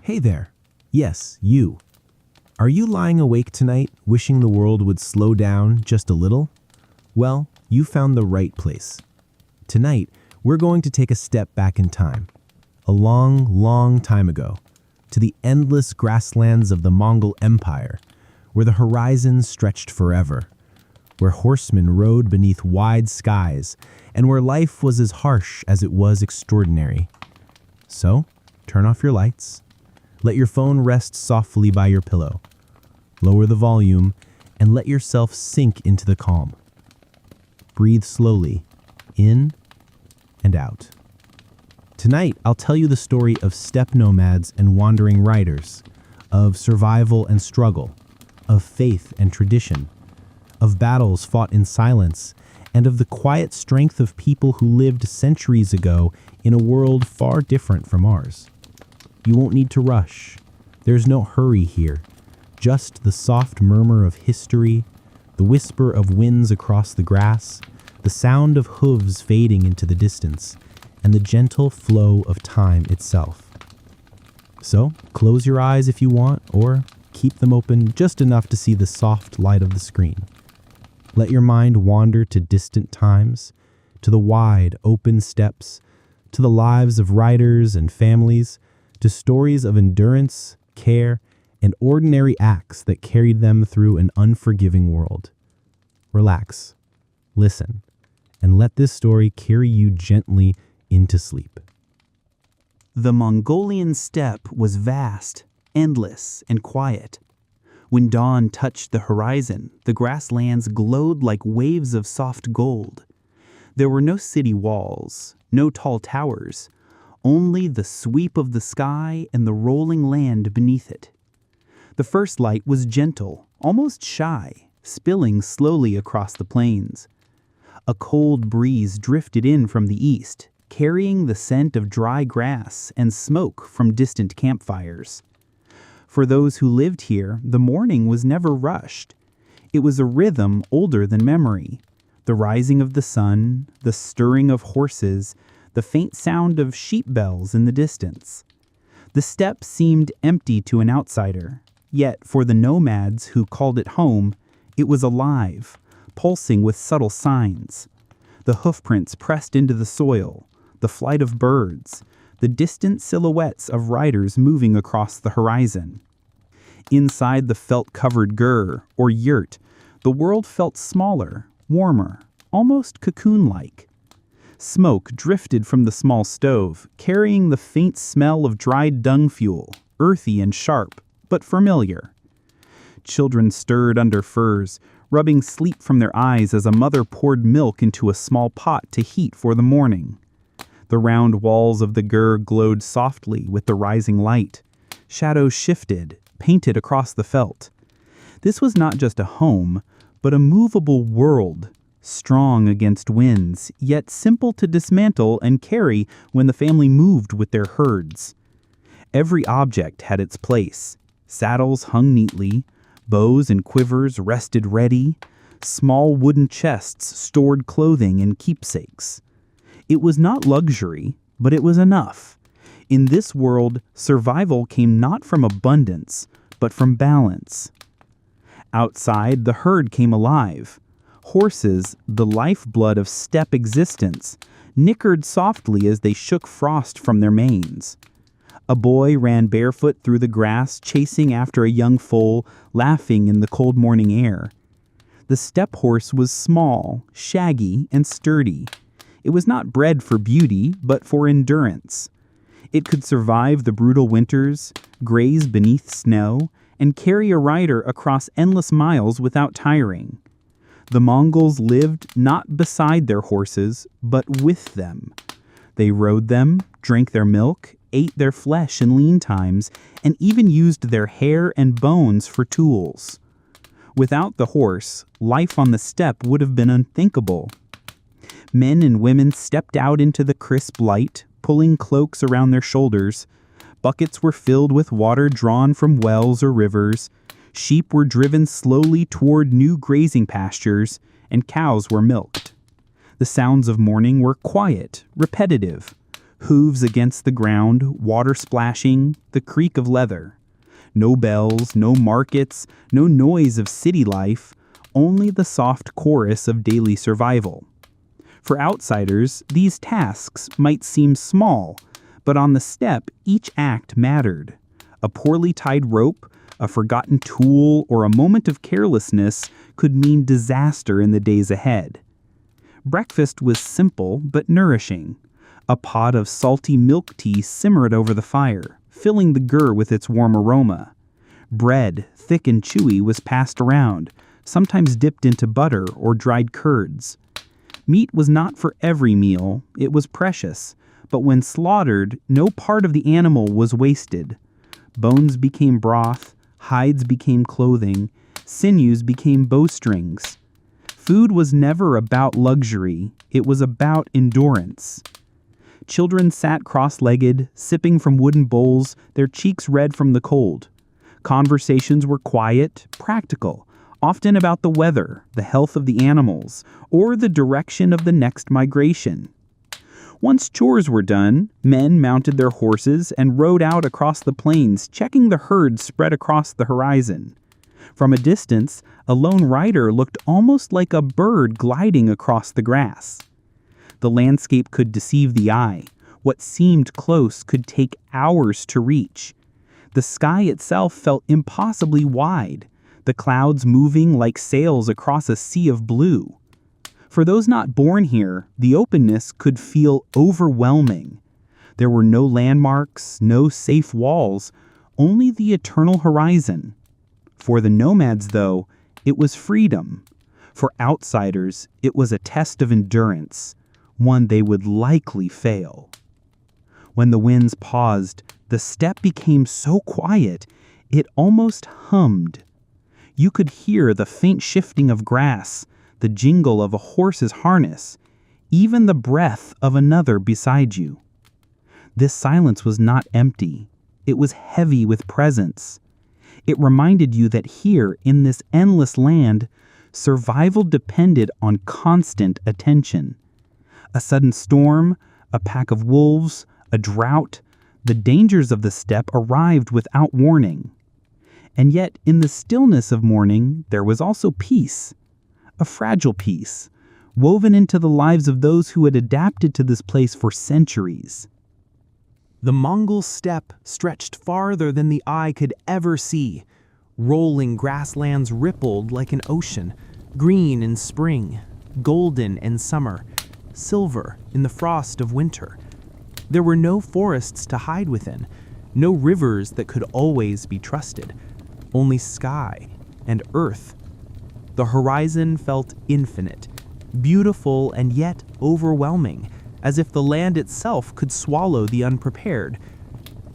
Hey there. Yes, you. Are you lying awake tonight, wishing the world would slow down just a little? Well, you found the right place. Tonight, we're going to take a step back in time. A long, long time ago, to the endless grasslands of the Mongol Empire, where the horizon stretched forever, where horsemen rode beneath wide skies, and where life was as harsh as it was extraordinary. So, turn off your lights. Let your phone rest softly by your pillow. Lower the volume and let yourself sink into the calm. Breathe slowly, in and out. Tonight, I'll tell you the story of steppe nomads and wandering riders, of survival and struggle, of faith and tradition, of battles fought in silence, and of the quiet strength of people who lived centuries ago in a world far different from ours. You won't need to rush. There's no hurry here. Just the soft murmur of history, the whisper of winds across the grass, the sound of hooves fading into the distance, and the gentle flow of time itself. So, close your eyes if you want, or keep them open just enough to see the soft light of the screen. Let your mind wander to distant times, to the wide, open steppes, to the lives of riders and families, to stories of endurance, care, and ordinary acts that carried them through an unforgiving world. Relax, listen, and let this story carry you gently into sleep. The Mongolian steppe was vast, endless, and quiet. When dawn touched the horizon, the grasslands glowed like waves of soft gold. There were no city walls, no tall towers, only the sweep of the sky and the rolling land beneath it. The first light was gentle, almost shy, spilling slowly across the plains. A cold breeze drifted in from the east, carrying the scent of dry grass and smoke from distant campfires. For those who lived here, the morning was never rushed. It was a rhythm older than memory. The rising of the sun, the stirring of horses, the faint sound of sheep bells in the distance. The steppe seemed empty to an outsider, yet for the nomads who called it home, it was alive, pulsing with subtle signs. The hoofprints pressed into the soil, the flight of birds, the distant silhouettes of riders moving across the horizon. Inside the felt-covered gur, or yurt, the world felt smaller, warmer, almost cocoon-like. Smoke drifted from the small stove, carrying the faint smell of dried dung fuel, earthy and sharp, but familiar. Children stirred under furs, rubbing sleep from their eyes as a mother poured milk into a small pot to heat for the morning. The round walls of the gur glowed softly with the rising light. Shadows shifted, painted across the felt. This was not just a home, but a movable world, strong against winds, yet simple to dismantle and carry when the family moved with their herds. Every object had its place. Saddles hung neatly, bows and quivers rested ready, small wooden chests stored clothing and keepsakes. It was not luxury, but it was enough. In this world, survival came not from abundance, but from balance. Outside, the herd came alive. Horses, the lifeblood of steppe existence, nickered softly as they shook frost from their manes. A boy ran barefoot through the grass, chasing after a young foal, laughing in the cold morning air. The steppe horse was small, shaggy, and sturdy. It was not bred for beauty, but for endurance. It could survive the brutal winters, graze beneath snow, and carry a rider across endless miles without tiring. The Mongols lived not beside their horses, but with them. They rode them, drank their milk, ate their flesh in lean times, and even used their hair and bones for tools. Without the horse, life on the steppe would have been unthinkable. Men and women stepped out into the crisp light, pulling cloaks around their shoulders. Buckets were filled with water drawn from wells or rivers. Sheep were driven slowly toward new grazing pastures, and cows were milked. The sounds of morning were quiet, repetitive. Hooves against the ground, water splashing, the creak of leather. No bells, no markets, no noise of city life, only the soft chorus of daily survival. For outsiders, these tasks might seem small, but on the steppe, each act mattered. A poorly tied rope, a forgotten tool, or a moment of carelessness could mean disaster in the days ahead. Breakfast was simple but nourishing. A pot of salty milk tea simmered over the fire, filling the gur with its warm aroma. Bread, thick and chewy, was passed around, sometimes dipped into butter or dried curds. Meat was not for every meal, it was precious, but when slaughtered, no part of the animal was wasted. Bones became broth, hides became clothing, sinews became bowstrings. Food was never about luxury, it was about endurance. Children sat cross-legged, sipping from wooden bowls, their cheeks red from the cold. Conversations were quiet, practical, often about the weather, the health of the animals, or the direction of the next migration. Once chores were done, men mounted their horses and rode out across the plains, checking the herds spread across the horizon. From a distance, a lone rider looked almost like a bird gliding across the grass. The landscape could deceive the eye. What seemed close could take hours to reach. The sky itself felt impossibly wide, the clouds moving like sails across a sea of blue. For those not born here, the openness could feel overwhelming. There were no landmarks, no safe walls, only the eternal horizon. For the nomads, though, it was freedom. For outsiders, it was a test of endurance, one they would likely fail. When the winds paused, the steppe became so quiet, it almost hummed. You could hear the faint shifting of grass, the jingle of a horse's harness, even the breath of another beside you. This silence was not empty. It was heavy with presence. It reminded you that here, in this endless land, survival depended on constant attention. A sudden storm, a pack of wolves, a drought, the dangers of the steppe arrived without warning. And yet, in the stillness of morning, there was also peace. A fragile peace, woven into the lives of those who had adapted to this place for centuries. The Mongol steppe stretched farther than the eye could ever see. Rolling grasslands rippled like an ocean, green in spring, golden in summer, silver in the frost of winter. There were no forests to hide within, no rivers that could always be trusted, only sky and earth. The horizon felt infinite, beautiful and yet overwhelming, as if the land itself could swallow the unprepared.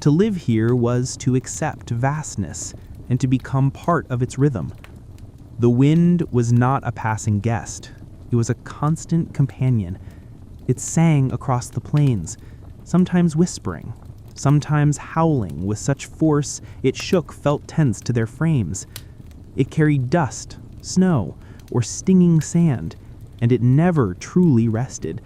To live here was to accept vastness and to become part of its rhythm. The wind was not a passing guest. It was a constant companion. It sang across the plains, sometimes whispering, sometimes howling with such force it shook felt tense to their frames. It carried dust, snow, or stinging sand, and it never truly rested.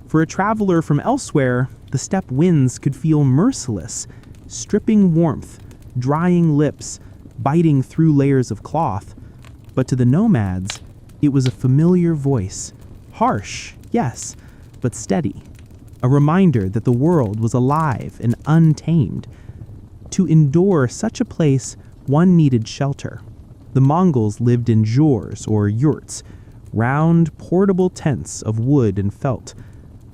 For a traveler from elsewhere, the steppe winds could feel merciless, stripping warmth, drying lips, biting through layers of cloth. But to the nomads, it was a familiar voice. Harsh, yes, but steady. A reminder that the world was alive and untamed. To endure such a place, one needed shelter. The Mongols lived in jors or yurts, round, portable tents of wood and felt.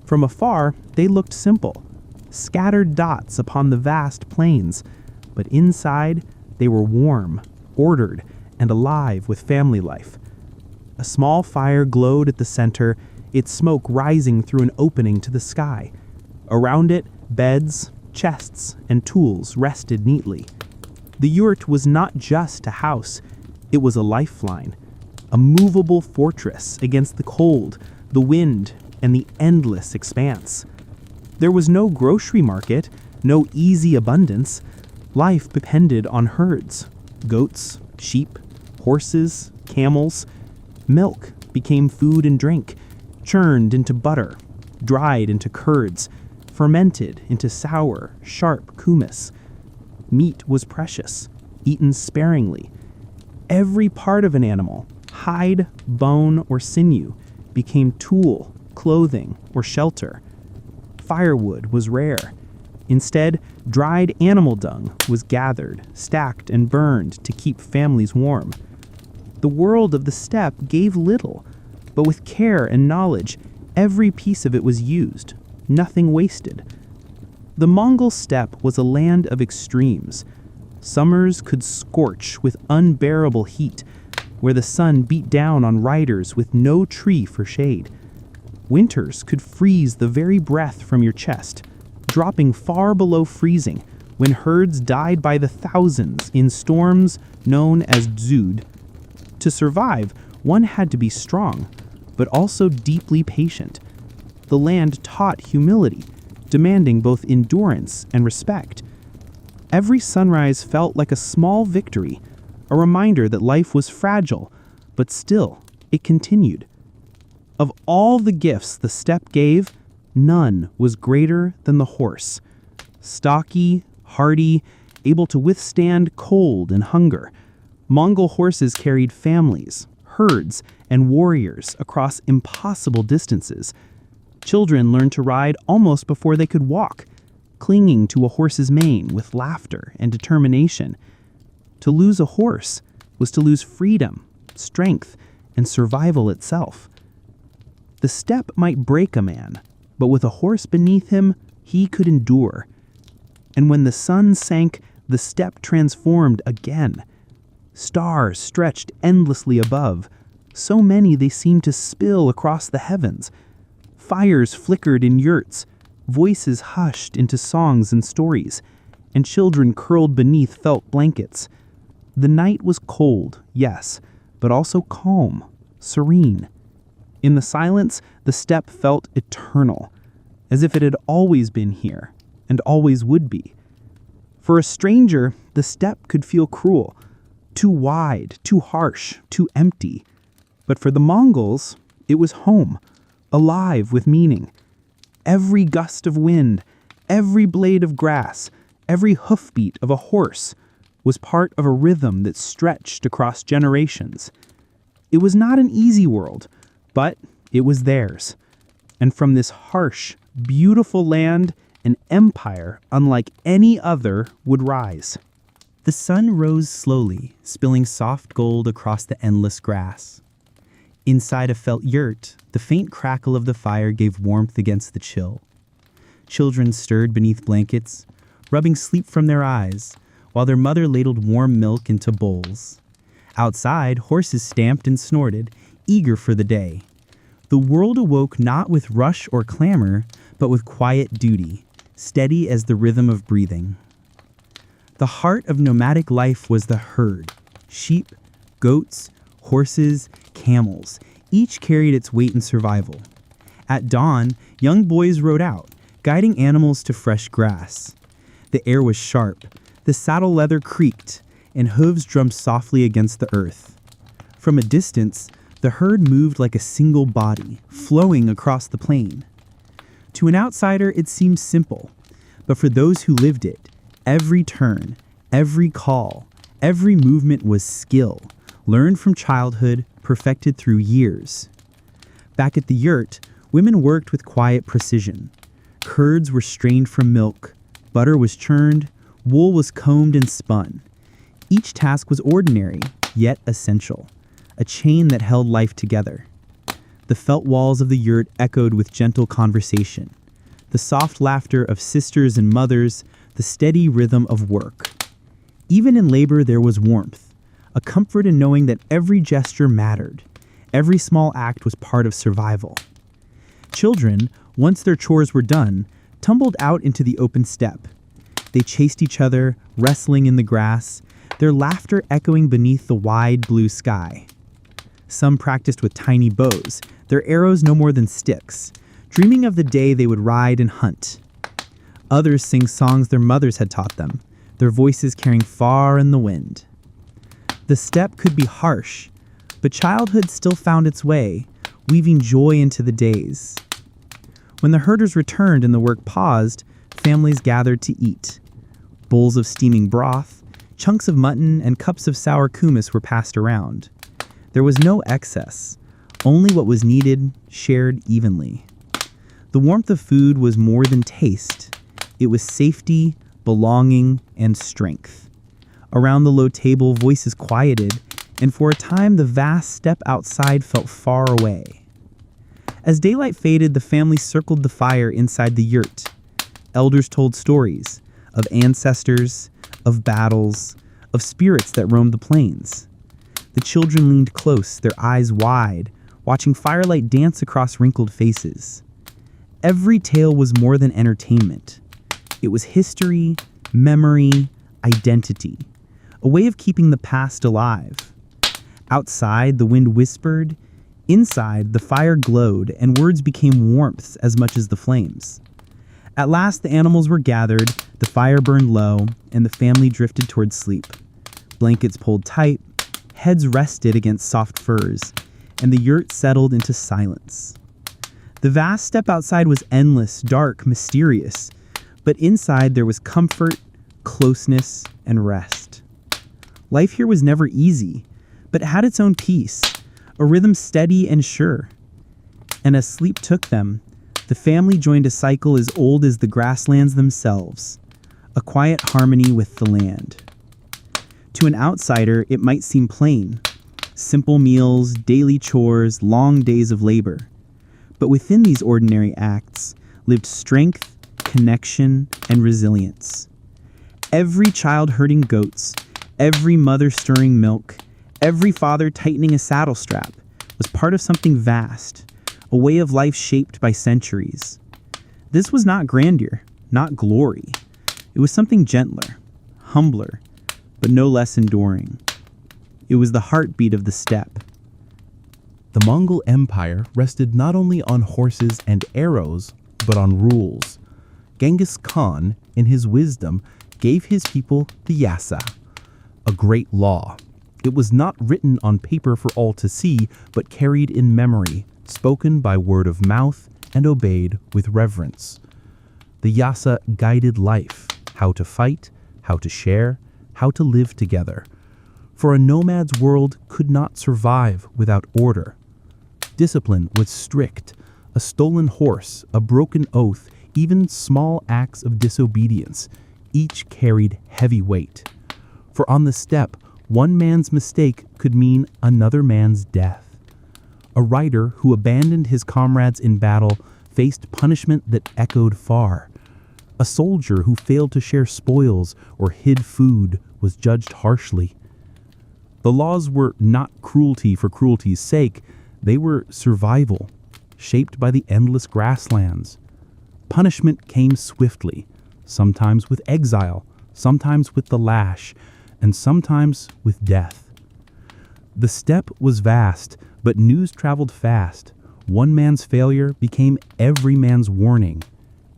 From afar, they looked simple, scattered dots upon the vast plains, but inside, they were warm, ordered, and alive with family life. A small fire glowed at the center, its smoke rising through an opening to the sky. Around it, beds, chests, and tools rested neatly. The yurt was not just a house, it was a lifeline, a movable fortress against the cold, the wind, and the endless expanse. There was no grocery market, no easy abundance. Life depended on herds, goats, sheep, horses, camels. Milk became food and drink, churned into butter, dried into curds, fermented into sour, sharp kumis. Meat was precious, eaten sparingly. Every part of an animal, hide, bone, or sinew, became tool, clothing, or shelter. Firewood was rare. Instead, dried animal dung was gathered, stacked, and burned to keep families warm. The world of the steppe gave little, but with care and knowledge, every piece of it was used, nothing wasted. The Mongol steppe was a land of extremes. Summers could scorch with unbearable heat, where the sun beat down on riders with no tree for shade. Winters could freeze the very breath from your chest, dropping far below freezing when herds died by the thousands in storms known as dzud. To survive, one had to be strong, but also deeply patient. The land taught humility, demanding both endurance and respect. Every sunrise felt like a small victory, a reminder that life was fragile, but still, it continued. Of all the gifts the steppe gave, none was greater than the horse. Stocky, hardy, able to withstand cold and hunger, Mongol horses carried families, herds, and warriors across impossible distances. Children learned to ride almost before they could walk, clinging to a horse's mane with laughter and determination. To lose a horse was to lose freedom, strength, and survival itself. The steppe might break a man, but with a horse beneath him, he could endure. And when the sun sank, the steppe transformed again. Stars stretched endlessly above, so many they seemed to spill across the heavens. Fires flickered in yurts, voices hushed into songs and stories, and children curled beneath felt blankets. The night was cold, yes, but also calm, serene. In the silence, the steppe felt eternal, as if it had always been here, and always would be. For a stranger, the steppe could feel cruel, too wide, too harsh, too empty. But for the Mongols, it was home, alive with meaning. Every gust of wind, every blade of grass, every hoofbeat of a horse was part of a rhythm that stretched across generations. It was not an easy world, but it was theirs. And from this harsh, beautiful land, an empire unlike any other would rise. The sun rose slowly, spilling soft gold across the endless grass. Inside a felt yurt, the faint crackle of the fire gave warmth against the chill. Children stirred beneath blankets, rubbing sleep from their eyes, while their mother ladled warm milk into bowls. Outside, horses stamped and snorted, eager for the day. The world awoke not with rush or clamor, but with quiet duty, steady as the rhythm of breathing. The heart of nomadic life was the herd. Sheep, goats, horses, camels, each carried its weight in survival. At dawn, young boys rode out, guiding animals to fresh grass. The air was sharp, the saddle leather creaked, and hooves drummed softly against the earth. From a distance, the herd moved like a single body, flowing across the plain. To an outsider, it seemed simple, but for those who lived it, every turn, every call, every movement was skill, learned from childhood, perfected through years. Back at the yurt, women worked with quiet precision. Curds were strained from milk, butter was churned, wool was combed and spun. Each task was ordinary, yet essential, a chain that held life together. The felt walls of the yurt echoed with gentle conversation, the soft laughter of sisters and mothers, the steady rhythm of work. Even in labor there was warmth, a comfort in knowing that every gesture mattered. Every small act was part of survival. Children, once their chores were done, tumbled out into the open steppe. They chased each other, wrestling in the grass, their laughter echoing beneath the wide blue sky. Some practiced with tiny bows, their arrows no more than sticks, dreaming of the day they would ride and hunt. Others sang songs their mothers had taught them, their voices carrying far in the wind. The steppe could be harsh, but childhood still found its way, weaving joy into the days. When the herders returned and the work paused, families gathered to eat. Bowls of steaming broth, chunks of mutton, and cups of sour kumis were passed around. There was no excess, only what was needed, shared evenly. The warmth of food was more than taste. It was safety, belonging, and strength. Around the low table, voices quieted, and for a time the vast steppe outside felt far away. As daylight faded, the family circled the fire inside the yurt. Elders told stories of ancestors, of battles, of spirits that roamed the plains. The children leaned close, their eyes wide, watching firelight dance across wrinkled faces. Every tale was more than entertainment. It was history, memory, identity, a way of keeping the past alive. Outside, the wind whispered. Inside, the fire glowed, and words became warmth as much as the flames. At last, the animals were gathered, the fire burned low, and the family drifted towards sleep. Blankets pulled tight, heads rested against soft furs, and the yurt settled into silence. The vast steppe outside was endless, dark, mysterious, but inside there was comfort, closeness, and rest. Life here was never easy, but it had its own peace, a rhythm steady and sure. And as sleep took them, the family joined a cycle as old as the grasslands themselves, a quiet harmony with the land. To an outsider, it might seem plain, simple meals, daily chores, long days of labor. But within these ordinary acts lived strength, connection, and resilience. Every child herding goats, every mother stirring milk, every father tightening a saddle strap was part of something vast, a way of life shaped by centuries. This was not grandeur, not glory. It was something gentler, humbler, but no less enduring. It was the heartbeat of the steppe. The Mongol Empire rested not only on horses and arrows, but on rules. Genghis Khan, in his wisdom, gave his people the yasa, a great law. It was not written on paper for all to see, but carried in memory, spoken by word of mouth, and obeyed with reverence. The yasa guided life, how to fight, how to share, how to live together. For a nomad's world could not survive without order. Discipline was strict. A stolen horse, a broken oath, even small acts of disobedience, each carried heavy weight. For on the steppe, one man's mistake could mean another man's death. A rider who abandoned his comrades in battle faced punishment that echoed far. A soldier who failed to share spoils or hid food was judged harshly. The laws were not cruelty for cruelty's sake. They were survival, shaped by the endless grasslands. Punishment came swiftly, sometimes with exile, sometimes with the lash, and sometimes with death. The steppe was vast, but news traveled fast. One man's failure became every man's warning.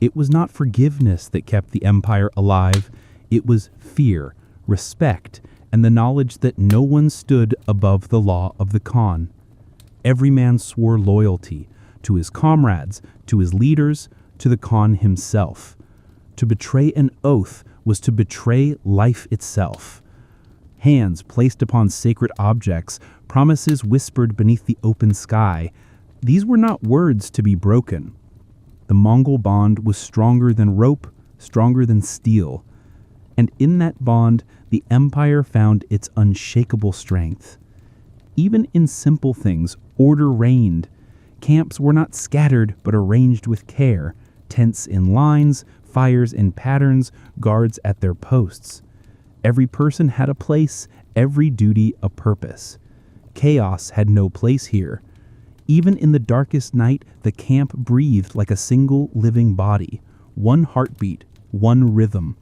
It was not forgiveness that kept the empire alive. It was fear, respect, and the knowledge that no one stood above the law of the Khan. Every man swore loyalty to his comrades, to his leaders, to the Khan himself. To betray an oath was to betray life itself. Hands placed upon sacred objects, promises whispered beneath the open sky. These were not words to be broken. The Mongol bond was stronger than rope, stronger than steel. And in that bond, the empire found its unshakable strength. Even in simple things, order reigned. Camps were not scattered, but arranged with care. Tents in lines, fires in patterns, guards at their posts. Every person had a place, every duty a purpose. Chaos had no place here. Even in the darkest night, the camp breathed like a single living body, one heartbeat, one rhythm.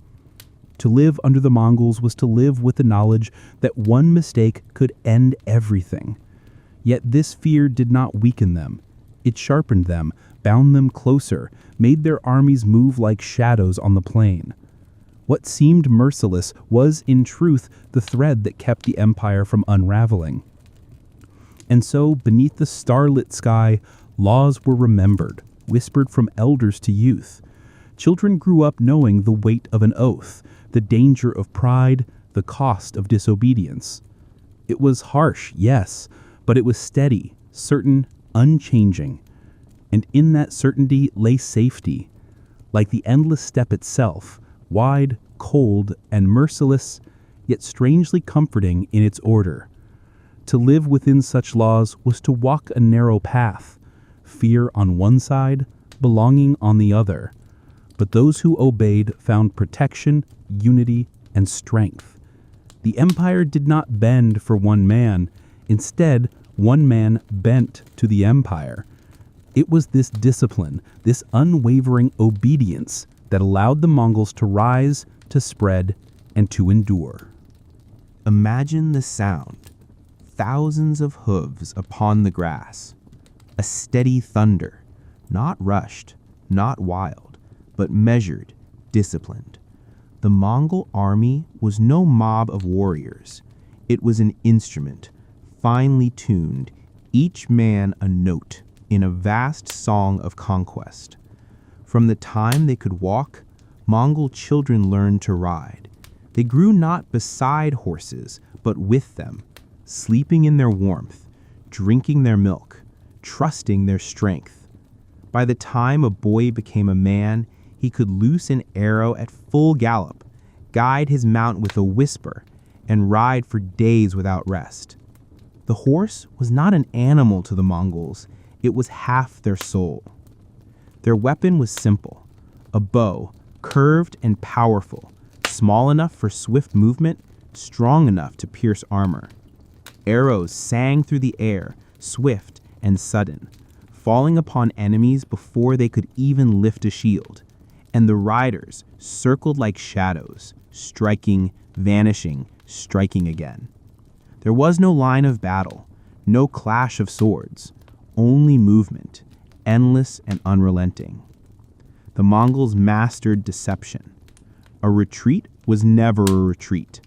To live under the Mongols was to live with the knowledge that one mistake could end everything. Yet this fear did not weaken them. It sharpened them, bound them closer, made their armies move like shadows on the plain. What seemed merciless was, in truth, the thread that kept the empire from unraveling. And so, beneath the starlit sky, laws were remembered, whispered from elders to youth. Children grew up knowing the weight of an oath, the danger of pride, the cost of disobedience. It was harsh, yes, but it was steady, certain, unchanging. And in that certainty lay safety. Like the endless steppe itself, wide, cold, and merciless, yet strangely comforting in its order. To live within such laws was to walk a narrow path, fear on one side, belonging on the other. But those who obeyed found protection, unity, and strength. The empire did not bend for one man. Instead, one man bent to the empire. It was this discipline, this unwavering obedience that allowed the Mongols to rise, to spread, and to endure. Imagine the sound. Thousands of hooves upon the grass. A steady thunder, not rushed, not wild, but measured, disciplined. The Mongol army was no mob of warriors. It was an instrument, finely tuned, each man a note in a vast song of conquest. From the time they could walk, Mongol children learned to ride. They grew not beside horses, but with them, sleeping in their warmth, drinking their milk, trusting their strength. By the time a boy became a man, he could loose an arrow at full gallop, guide his mount with a whisper, and ride for days without rest. The horse was not an animal to the Mongols, it was half their soul. Their weapon was simple, a bow, curved and powerful, small enough for swift movement, strong enough to pierce armor. Arrows sang through the air, swift and sudden, falling upon enemies before they could even lift a shield. And the riders circled like shadows, striking, vanishing, striking again. There was no line of battle, no clash of swords, only movement, endless and unrelenting. The Mongols mastered deception. A retreat was never a retreat.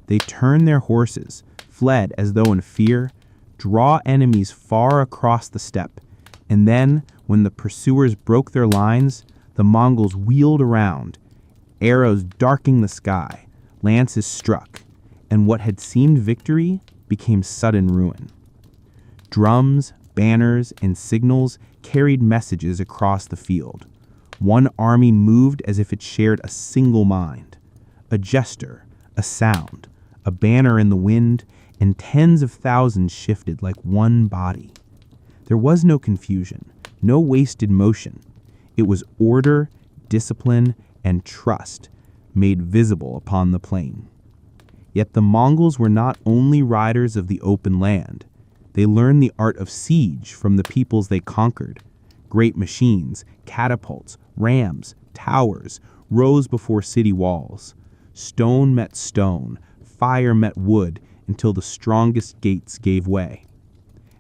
They turned their horses, fled as though in fear, draw enemies far across the steppe, and then, when the pursuers broke their lines, the Mongols wheeled around, arrows darking the sky, lances struck, and what had seemed victory became sudden ruin. Drums, banners, and signals carried messages across the field. One army moved as if it shared a single mind. A gesture, a sound, a banner in the wind, and tens of thousands shifted like one body. There was no confusion, no wasted motion. It was order, discipline, and trust made visible upon the plain. Yet the Mongols were not only riders of the open land. They learned the art of siege from the peoples they conquered. Great machines, catapults, rams, towers rose before city walls. Stone met stone, fire met wood, until the strongest gates gave way.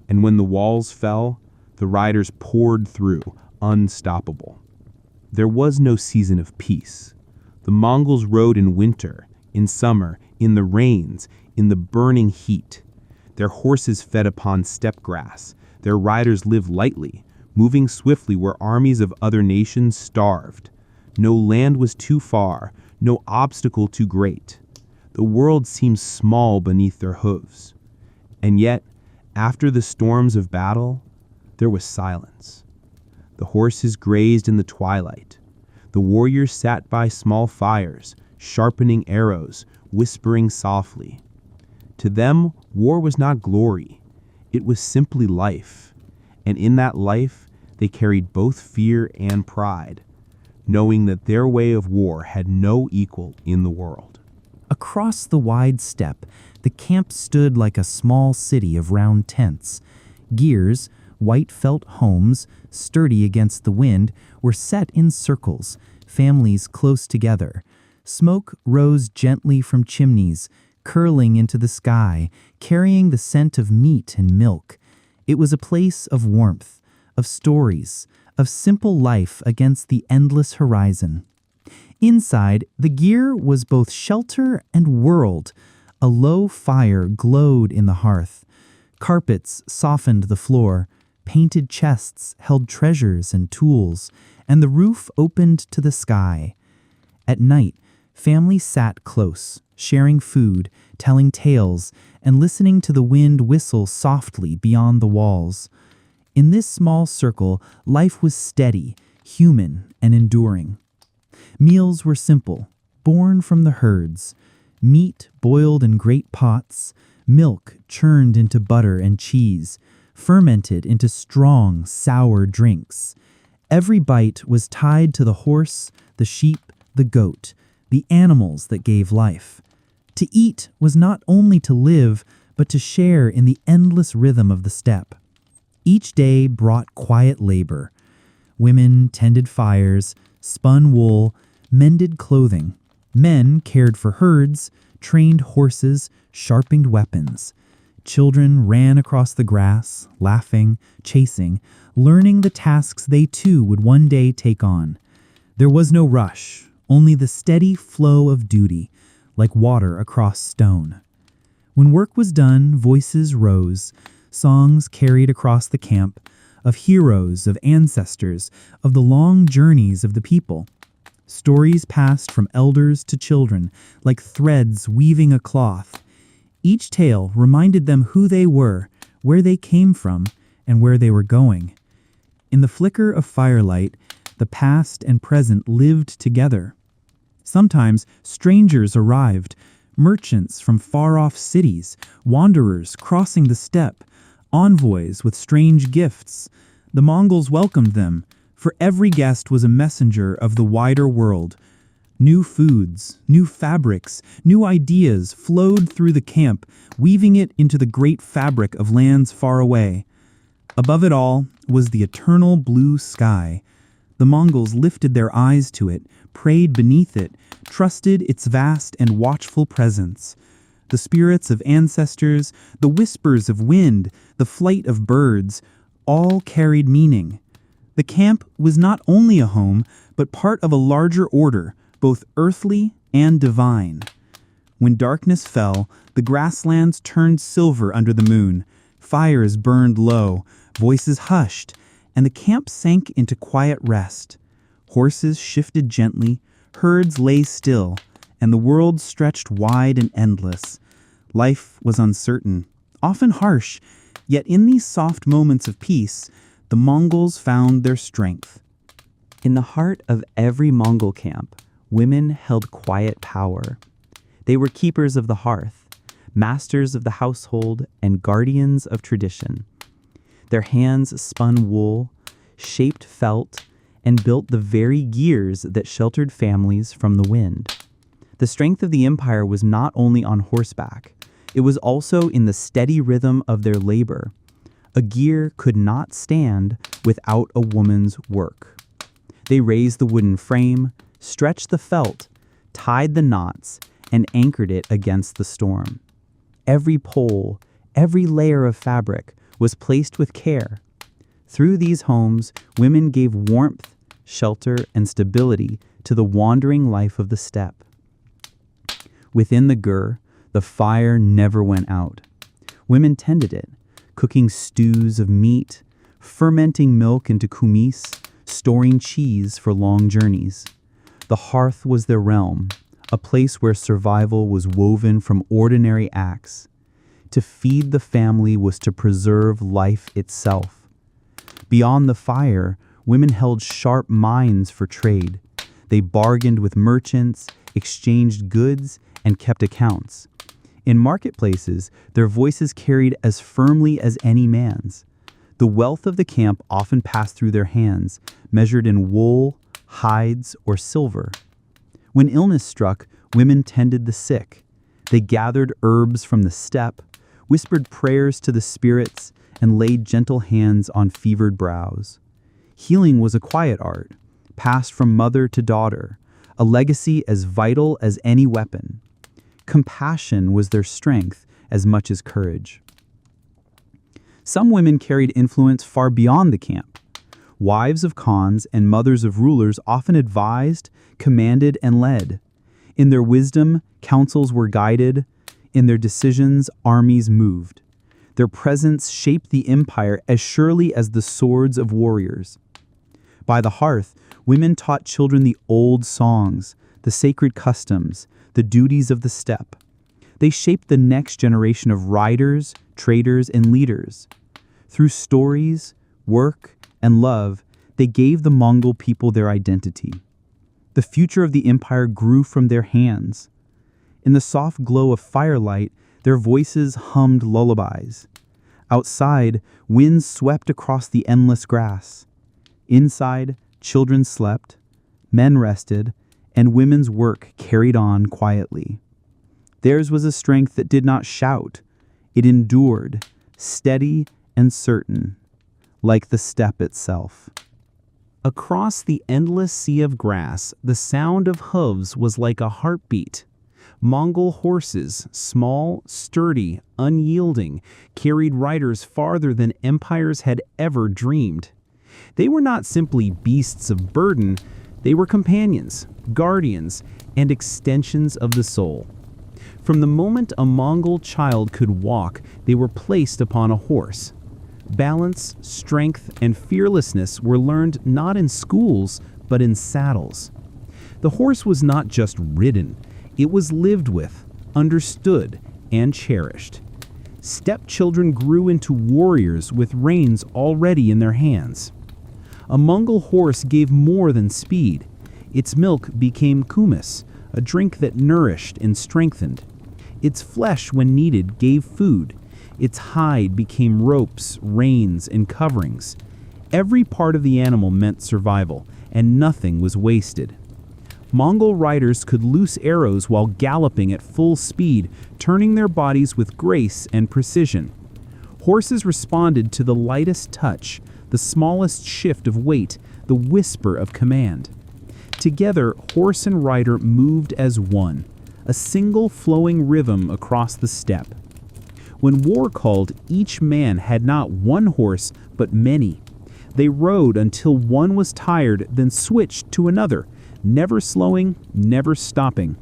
And when the walls fell, the riders poured through, unstoppable. There was no season of peace. The Mongols rode in winter, in summer, in the rains, in the burning heat. Their horses fed upon steppe grass. Their riders lived lightly, moving swiftly where armies of other nations starved. No land was too far, no obstacle too great. The world seemed small beneath their hooves. And yet, after the storms of battle, there was silence. The horses grazed in the twilight. The warriors sat by small fires, sharpening arrows, whispering softly. To them, war was not glory. It was simply life. And in that life, they carried both fear and pride, knowing that their way of war had no equal in the world. Across the wide steppe, the camp stood like a small city of round tents. Gears, white felt homes, sturdy against the wind, were set in circles, families close together. Smoke rose gently from chimneys, curling into the sky, carrying the scent of meat and milk. It was a place of warmth, of stories, of simple life against the endless horizon. Inside, the gear was both shelter and world. A low fire glowed in the hearth. Carpets softened the floor. Painted chests held treasures and tools, and the roof opened to the sky. At night, families sat close, sharing food, telling tales, and listening to the wind whistle softly beyond the walls. In this small circle, life was steady, human, and enduring. Meals were simple, born from the herds. Meat boiled in great pots, milk churned into butter and cheese, fermented into strong, sour drinks. Every bite was tied to the horse, the sheep, the goat, the animals that gave life. To eat was not only to live, but to share in the endless rhythm of the steppe. Each day brought quiet labor. Women tended fires, spun wool, mended clothing. Men cared for herds, trained horses, sharpened weapons. Children ran across the grass, laughing, chasing, learning the tasks they too would one day take on. There was no rush, only the steady flow of duty, like water across stone. When work was done, voices rose, songs carried across the camp, of heroes, of ancestors, of the long journeys of the people. Stories passed from elders to children, like threads weaving a cloth. Each tale reminded them who they were, where they came from, and where they were going. In the flicker of firelight, the past and present lived together. Sometimes strangers arrived, merchants from far-off cities, wanderers crossing the steppe, envoys with strange gifts. The Mongols welcomed them, for every guest was a messenger of the wider world. New foods, new fabrics, new ideas flowed through the camp, weaving it into the great fabric of lands far away. Above it all was the eternal blue sky. The Mongols lifted their eyes to it, prayed beneath it, trusted its vast and watchful presence. The spirits of ancestors, the whispers of wind, the flight of birds, all carried meaning. The camp was not only a home, but part of a larger order, both earthly and divine. When darkness fell, the grasslands turned silver under the moon. Fires burned low, voices hushed, and the camp sank into quiet rest. Horses shifted gently, herds lay still, and the world stretched wide and endless. Life was uncertain, often harsh, yet in these soft moments of peace, the Mongols found their strength. In the heart of every Mongol camp, women held quiet power. They were keepers of the hearth, masters of the household, and guardians of tradition. Their hands spun wool, shaped felt, and built the very gears that sheltered families from the wind. The strength of the empire was not only on horseback, it was also in the steady rhythm of their labor. A gear could not stand without a woman's work. They raised the wooden frame, stretched the felt, tied the knots, and anchored it against the storm. Every pole, every layer of fabric was placed with care. Through these homes, women gave warmth, shelter, and stability to the wandering life of the steppe. Within the gur, the fire never went out. Women tended it, cooking stews of meat, fermenting milk into kumis, storing cheese for long journeys. The hearth was their realm, a place where survival was woven from ordinary acts. To feed the family was to preserve life itself. Beyond the fire, women held sharp minds for trade. They bargained with merchants, exchanged goods, and kept accounts. In marketplaces, their voices carried as firmly as any man's. The wealth of the camp often passed through their hands, measured in wool, hides, or silver. When illness struck, women tended the sick. They gathered herbs from the steppe, whispered prayers to the spirits, and laid gentle hands on fevered brows. Healing was a quiet art, passed from mother to daughter, a legacy as vital as any weapon. Compassion was their strength as much as courage. Some women carried influence far beyond the camp. Wives of khans and mothers of rulers often advised, commanded, and led. In their wisdom, councils were guided. In their decisions, armies moved. Their presence shaped the empire as surely as the swords of warriors. By the hearth, women taught children the old songs, the sacred customs, the duties of the steppe. They shaped the next generation of riders, traders, and leaders. Through stories, work, and love, they gave the Mongol people their identity. The future of the empire grew from their hands. In the soft glow of firelight, their voices hummed lullabies. Outside, winds swept across the endless grass. Inside, children slept, men rested, and women's work carried on quietly. Theirs was a strength that did not shout. It endured, steady and certain, like the steppe itself. Across the endless sea of grass, the sound of hooves was like a heartbeat. Mongol horses, small, sturdy, unyielding, carried riders farther than empires had ever dreamed. They were not simply beasts of burden, they were companions, guardians, and extensions of the soul. From the moment a Mongol child could walk, they were placed upon a horse. Balance, strength, and fearlessness were learned not in schools, but in saddles. The horse was not just ridden, it was lived with, understood, and cherished. Steppe children grew into warriors with reins already in their hands. A Mongol horse gave more than speed. Its milk became kumis, a drink that nourished and strengthened. Its flesh, when needed, gave food. Its hide became ropes, reins, and coverings. Every part of the animal meant survival, and nothing was wasted. Mongol riders could loose arrows while galloping at full speed, turning their bodies with grace and precision. Horses responded to the lightest touch, the smallest shift of weight, the whisper of command. Together, horse and rider moved as one, a single flowing rhythm across the steppe. When war called, each man had not one horse, but many. They rode until one was tired, then switched to another, never slowing, never stopping.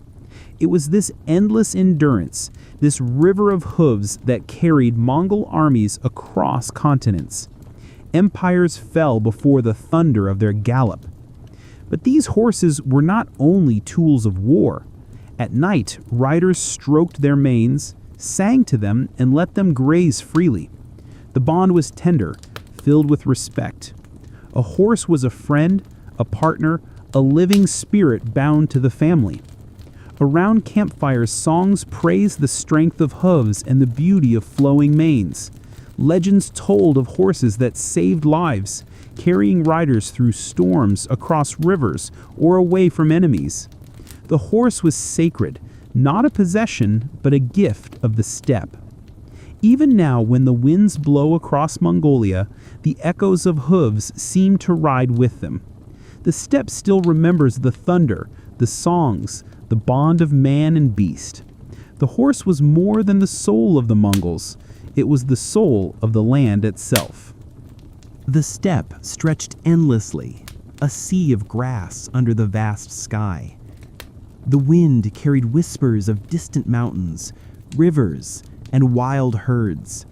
It was this endless endurance, this river of hooves that carried Mongol armies across continents. Empires fell before the thunder of their gallop. But these horses were not only tools of war. At night, riders stroked their manes, sang to them, and let them graze freely. The bond was tender, filled with respect. A horse was a friend, a partner, a living spirit bound to the family. Around campfires, songs praised the strength of hooves and the beauty of flowing manes. Legends told of horses that saved lives, carrying riders through storms, across rivers, or away from enemies. The horse was sacred, not a possession, but a gift of the steppe. Even now, when the winds blow across Mongolia, the echoes of hooves seem to ride with them. The steppe still remembers the thunder, the songs, the bond of man and beast. The horse was more than the soul of the Mongols. It was the soul of the land itself. The steppe stretched endlessly, a sea of grass under the vast sky. The wind carried whispers of distant mountains, rivers, and wild herds.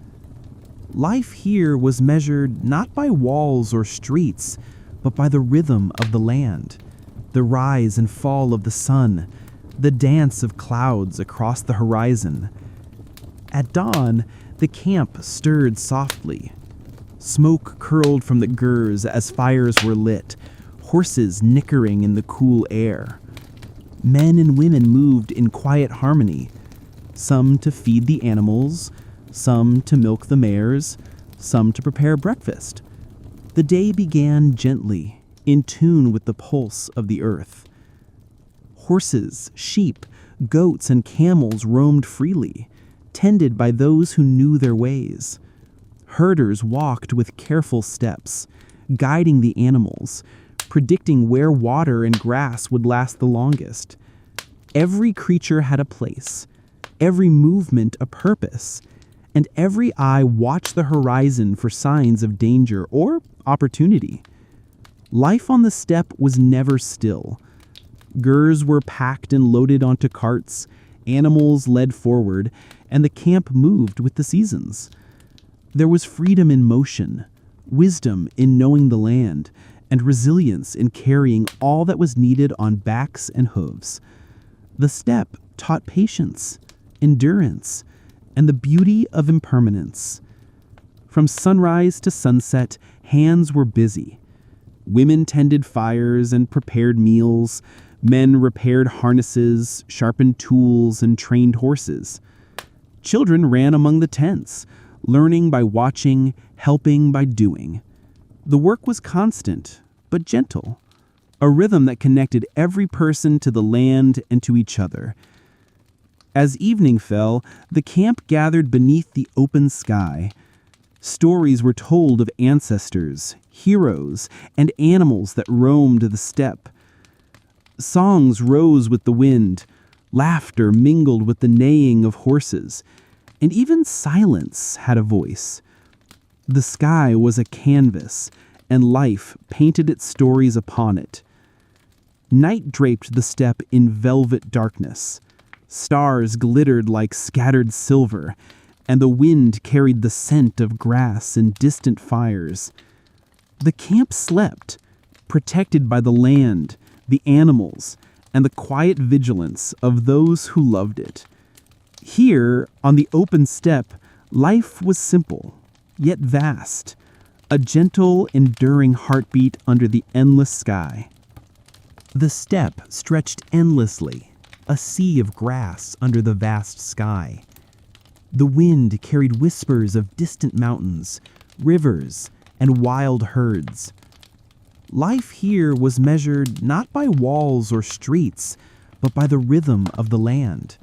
Life here was measured not by walls or streets, but by the rhythm of the land, the rise and fall of the sun, the dance of clouds across the horizon. At dawn, the camp stirred softly. Smoke curled from the gurs as fires were lit, horses nickering in the cool air. Men and women moved in quiet harmony, some to feed the animals, some to milk the mares, some to prepare breakfast. The day began gently, in tune with the pulse of the earth. Horses, sheep, goats, and camels roamed freely, tended by those who knew their ways. Herders walked with careful steps, guiding the animals, predicting where water and grass would last the longest. Every creature had a place, every movement a purpose, and every eye watched the horizon for signs of danger or opportunity. Life on the steppe was never still. Gurs were packed and loaded onto carts, animals led forward, and the camp moved with the seasons. There was freedom in motion, wisdom in knowing the land, and resilience in carrying all that was needed on backs and hooves. The steppe taught patience, endurance, and the beauty of impermanence. From sunrise to sunset, hands were busy. Women tended fires and prepared meals. Men repaired harnesses, sharpened tools, and trained horses. Children ran among the tents, learning by watching, helping by doing. The work was constant, but gentle, a rhythm that connected every person to the land and to each other. As evening fell, the camp gathered beneath the open sky. Stories were told of ancestors, heroes, and animals that roamed the steppe. Songs rose with the wind, laughter mingled with the neighing of horses, and even silence had a voice. The sky was a canvas, and life painted its stories upon it. Night draped the steppe in velvet darkness. Stars glittered like scattered silver, and the wind carried the scent of grass and distant fires. The camp slept, protected by the land, the animals, and the quiet vigilance of those who loved it. Here, on the open steppe, life was simple, yet vast, a gentle, enduring heartbeat under the endless sky. The steppe stretched endlessly, a sea of grass under the vast sky. The wind carried whispers of distant mountains, rivers, and wild herds. Life here was measured not by walls or streets, but by the rhythm of the land,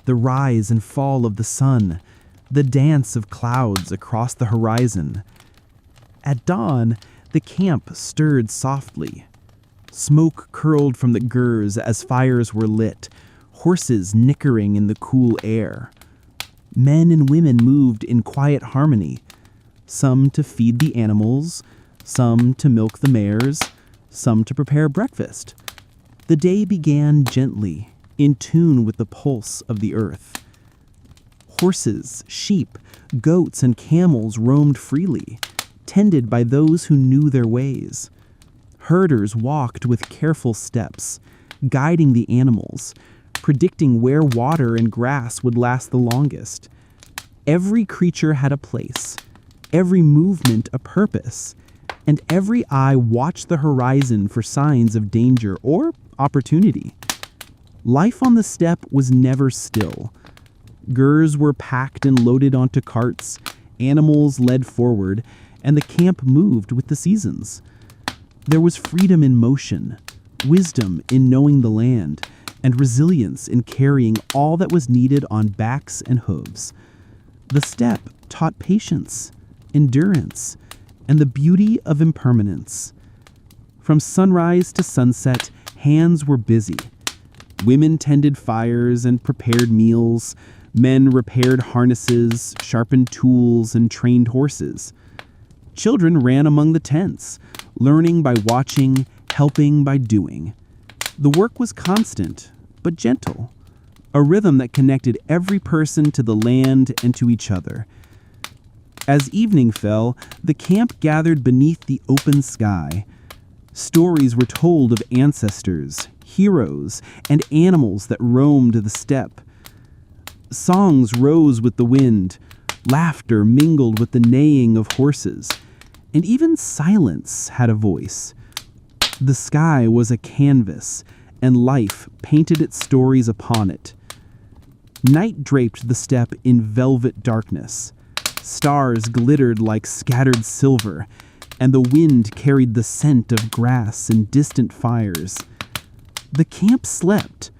the rise and fall of the sun, the dance of clouds across the horizon. At dawn, the camp stirred softly. Smoke curled from the gers as fires were lit, horses nickering in the cool air. Men and women moved in quiet harmony, some to feed the animals, some to milk the mares, some to prepare breakfast. The day began gently, in tune with the pulse of the earth. Horses, sheep, goats, and camels roamed freely, tended by those who knew their ways. Herders walked with careful steps, guiding the animals, predicting where water and grass would last the longest. Every creature had a place, every movement a purpose, and every eye watched the horizon for signs of danger or opportunity. Life on the steppe was never still. Gers were packed and loaded onto carts, animals led forward, and the camp moved with the seasons. There was freedom in motion, wisdom in knowing the land, and resilience in carrying all that was needed on backs and hooves. The steppe taught patience, endurance, and the beauty of impermanence. From sunrise to sunset, hands were busy. Women tended fires and prepared meals. Men repaired harnesses, sharpened tools, and trained horses. Children ran among the tents, learning by watching, helping by doing. The work was constant, but gentle, a rhythm that connected every person to the land and to each other. As evening fell, the camp gathered beneath the open sky. Stories were told of ancestors, heroes, and animals that roamed the steppe. Songs rose with the wind, laughter mingled with the neighing of horses, and even silence had a voice. The sky was a canvas, and life painted its stories upon it. Night draped the steppe in velvet darkness. Stars glittered like scattered silver, and the wind carried the scent of grass and distant fires. The camp slept,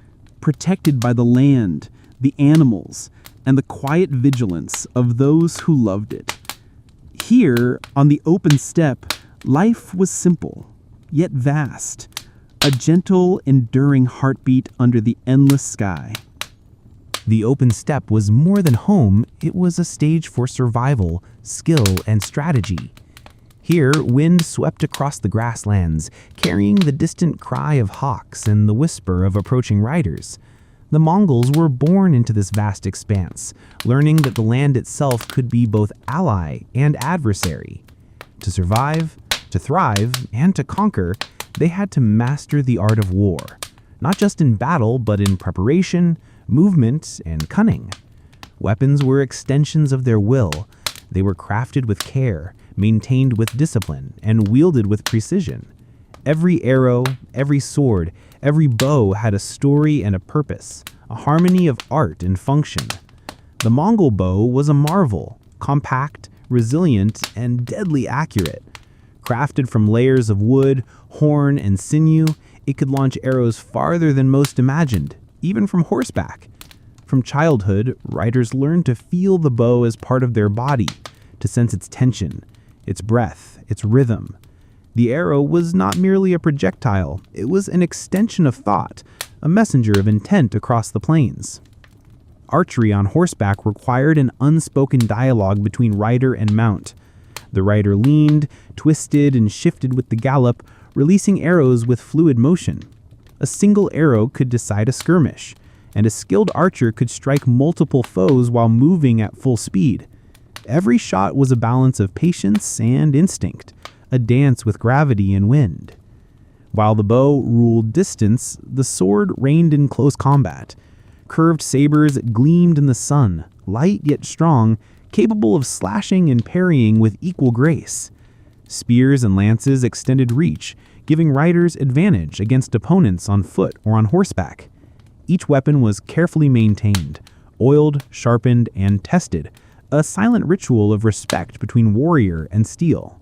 protected by the land, the animals, and the quiet vigilance of those who loved it. Here, on the open steppe, life was simple, yet vast, a gentle, enduring heartbeat under the endless sky. The open steppe was more than home, it was a stage for survival, skill, and strategy. Here, wind swept across the grasslands, carrying the distant cry of hawks and the whisper of approaching riders. The Mongols were born into this vast expanse, learning that the land itself could be both ally and adversary. To survive, to thrive, and to conquer, they had to master the art of war, not just in battle, but in preparation, movement, and cunning. Weapons were extensions of their will. They were crafted with care, maintained with discipline, and wielded with precision. Every arrow, every sword, every bow had a story and a purpose, a harmony of art and function. The Mongol bow was a marvel, compact, resilient, and deadly accurate. Crafted from layers of wood, horn, and sinew, it could launch arrows farther than most imagined, even from horseback. From childhood, riders learned to feel the bow as part of their body, to sense its tension, its breath, its rhythm. The arrow was not merely a projectile, it was an extension of thought, a messenger of intent across the plains. Archery on horseback required an unspoken dialogue between rider and mount. The rider leaned, twisted, and shifted with the gallop, releasing arrows with fluid motion. A single arrow could decide a skirmish, and a skilled archer could strike multiple foes while moving at full speed. Every shot was a balance of patience and instinct, a dance with gravity and wind. While the bow ruled distance, the sword reigned in close combat. Curved sabers gleamed in the sun, light yet strong, capable of slashing and parrying with equal grace. Spears and lances extended reach, giving riders advantage against opponents on foot or on horseback. Each weapon was carefully maintained, oiled, sharpened, and tested, a silent ritual of respect between warrior and steel.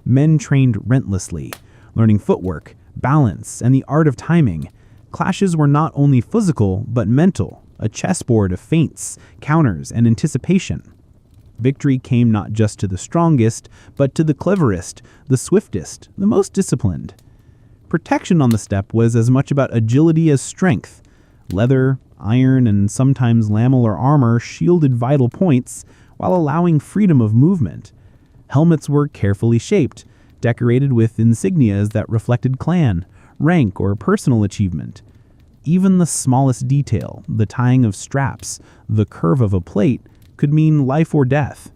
Men trained relentlessly, learning footwork, balance, and the art of timing. Clashes were not only physical, but mental, a chessboard of feints, counters, and anticipation. Victory came not just to the strongest, but to the cleverest, the swiftest, the most disciplined. Protection on the steppe was as much about agility as strength. Leather, iron, and sometimes lamellar armor shielded vital points while allowing freedom of movement. Helmets were carefully shaped, decorated with insignias that reflected clan, rank, or personal achievement. Even the smallest detail, the tying of straps, the curve of a plate, could mean life or death.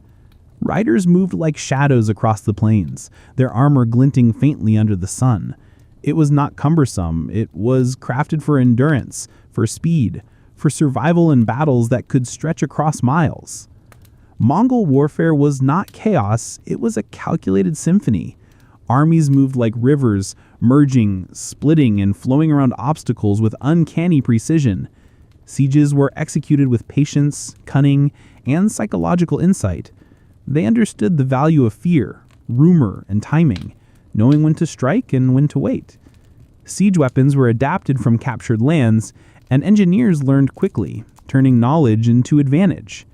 Riders moved like shadows across the plains, their armor glinting faintly under the sun. It was not cumbersome, it was crafted for endurance, for speed, for survival in battles that could stretch across miles. Mongol warfare was not chaos, it was a calculated symphony. Armies moved like rivers, merging, splitting, and flowing around obstacles with uncanny precision. Sieges were executed with patience, cunning, and psychological insight. They understood the value of fear, rumor, and timing, knowing when to strike and when to wait. Siege weapons were adapted from captured lands, and engineers learned quickly, turning knowledge into advantage.